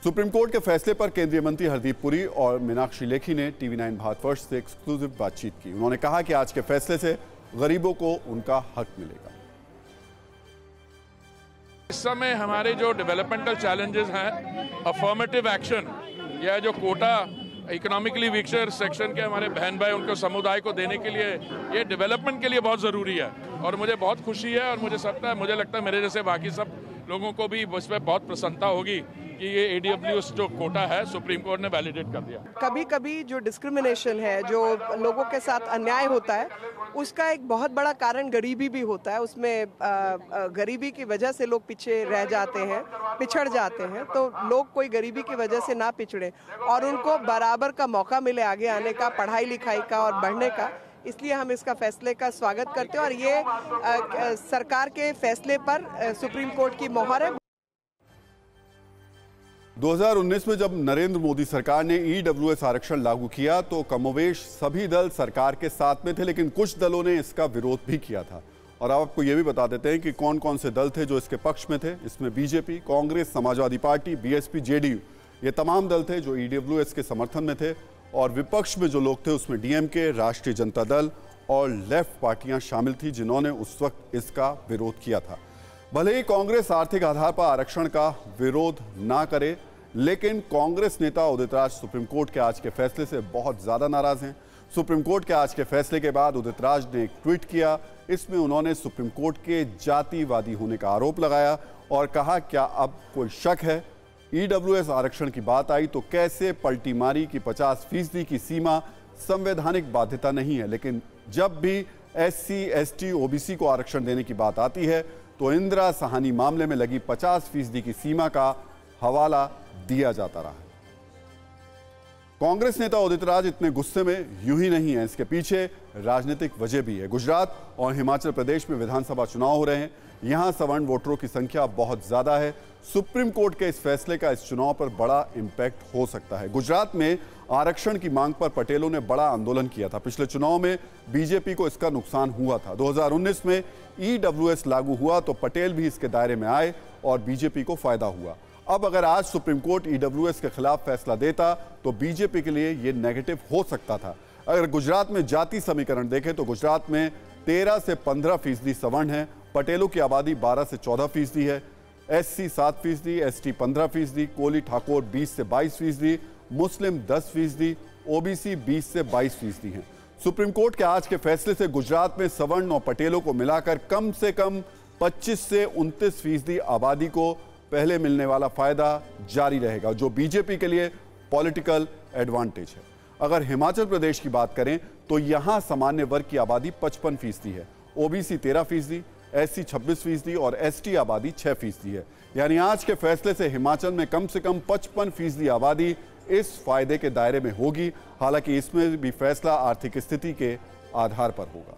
Supreme court के फैसले पर केंद्रीय मंत्री हरदीप पुरी और मीनाक्षी लेखी ने टीवी9 भारतवर्ष से एक्सक्लूसिव बातचीत की। उन्होंने कहा कि आज के फैसले से गरीबों को उनका हक मिलेगा। इस समय हमारे जो डेवलपमेंटल चैलेंजेस हैं, अफर्मेटिव एक्शन या जो कोटा इकोनॉमिकली वीकर सेक्शन के हमारे बहन भाई उनको समुदाय को देने के लिए ये डेवलपमेंट के लिए बहुत ज़रूरी है और मुझे बहुत खुशी है और मुझे लगता है मेरे जैसे बाकी सब लोगों को भी इस पर बहुत प्रसन्नता होगी कि ये AWS जो कोटा है सुप्रीम कोर्ट ने वैलिडेट कर दिया। कभी कभी जो डिस्क्रिमिनेशन है, जो लोगों के साथ अन्याय होता है, उसका एक बहुत बड़ा कारण गरीबी भी होता है। उसमें गरीबी की वजह से लोग पीछे रह जाते हैं, पिछड़ जाते हैं। तो लोग कोई गरीबी की वजह से ना पिछड़े और उनको बराबर का मौका मिले आगे आने का, पढ़ाई लिखाई का और बढ़ने का। इसलिए हम इसका फैसले का स्वागत करते हैं और ये सरकार के फैसले पर सुप्रीम कोर्ट की मोहर है। 2019 में जब नरेंद्र मोदी सरकार ने EWS आरक्षण लागू किया तो कमोवेश सभी दल सरकार के साथ में थे, लेकिन कुछ दलों ने इसका विरोध भी किया था। और अब आपको ये भी बता देते हैं कि कौन कौन से दल थे जो इसके पक्ष में थे। इसमें BJP, Congress, Samajwadi party, BSP, JDU ये तमाम दल थे जो EWS के समर्थन में थे। और विपक्ष में जो लोग थे उसमें DMK, राष्ट्रीय जनता दल और लेफ्ट पार्टियां शामिल थी जिन्होंने उस वक्त इसका विरोध किया था। भले ही कांग्रेस आर्थिक आधार पर आरक्षण का विरोध ना करे, लेकिन कांग्रेस नेता उदित राज सुप्रीम कोर्ट के आज के फैसले से बहुत ज्यादा नाराज हैं। सुप्रीम कोर्ट के आज के फैसले के बाद उदित राज ने एक ट्वीट किया। इसमें उन्होंने सुप्रीम कोर्ट के जातिवादी होने का आरोप लगाया और कहा, क्या अब कोई शक है? EWS आरक्षण की बात आई तो कैसे पलटी मारी कि 50% की सीमा संवैधानिक बाध्यता नहीं है, लेकिन जब भी SC, ST, OBC को आरक्षण देने की बात आती है तो इंदिरा साहनी मामले में लगी 50% की सीमा का हवाला दिया जाता रहा है। कांग्रेस नेता उदित राज इतने गुस्से में यूं ही नहीं है, इसके पीछे राजनीतिक वजह भी है। गुजरात और हिमाचल प्रदेश में विधानसभा चुनाव हो रहे हैं। यहां सवर्ण वोटरों की संख्या बहुत ज्यादा है। सुप्रीम कोर्ट के इस फैसले का इस चुनाव पर बड़ा इंपैक्ट हो सकता है। गुजरात में आरक्षण की मांग पर पटेलों ने बड़ा आंदोलन किया था। पिछले चुनाव में बीजेपी को इसका नुकसान हुआ था। 2019 में EWS लागू हुआ तो पटेल भी इसके दायरे में आए और बीजेपी को फायदा हुआ। अब अगर आज सुप्रीम कोर्ट EWS के खिलाफ फैसला देता तो बीजेपी के लिए यह नेगेटिव हो सकता था। अगर गुजरात में जाति समीकरण देखें तो गुजरात में 13 से 15% सवर्ण है, पटेलों की आबादी 12 से 14% है, SC 7%, ST 15%, कोली ठाकुर 20 से 22%, मुस्लिम 10%, OBC 20 से 22% हैं। सुप्रीम कोर्ट के आज के फैसले से गुजरात में सवर्ण और पटेलों को मिलाकर कम से कम 25 से 29% आबादी को पहले मिलने वाला फायदा जारी रहेगा, जो बीजेपी के लिए पॉलिटिकल एडवांटेज है। अगर हिमाचल प्रदेश की बात करें तो यहां सामान्य वर्ग की आबादी 55% है, OBC 13%, SC 26% और ST आबादी 6% है। यानी आज के फैसले से हिमाचल में कम से कम 55% आबादी इस फायदे के दायरे में होगी। हालांकि इसमें भी फैसला आर्थिक स्थिति के आधार पर होगा।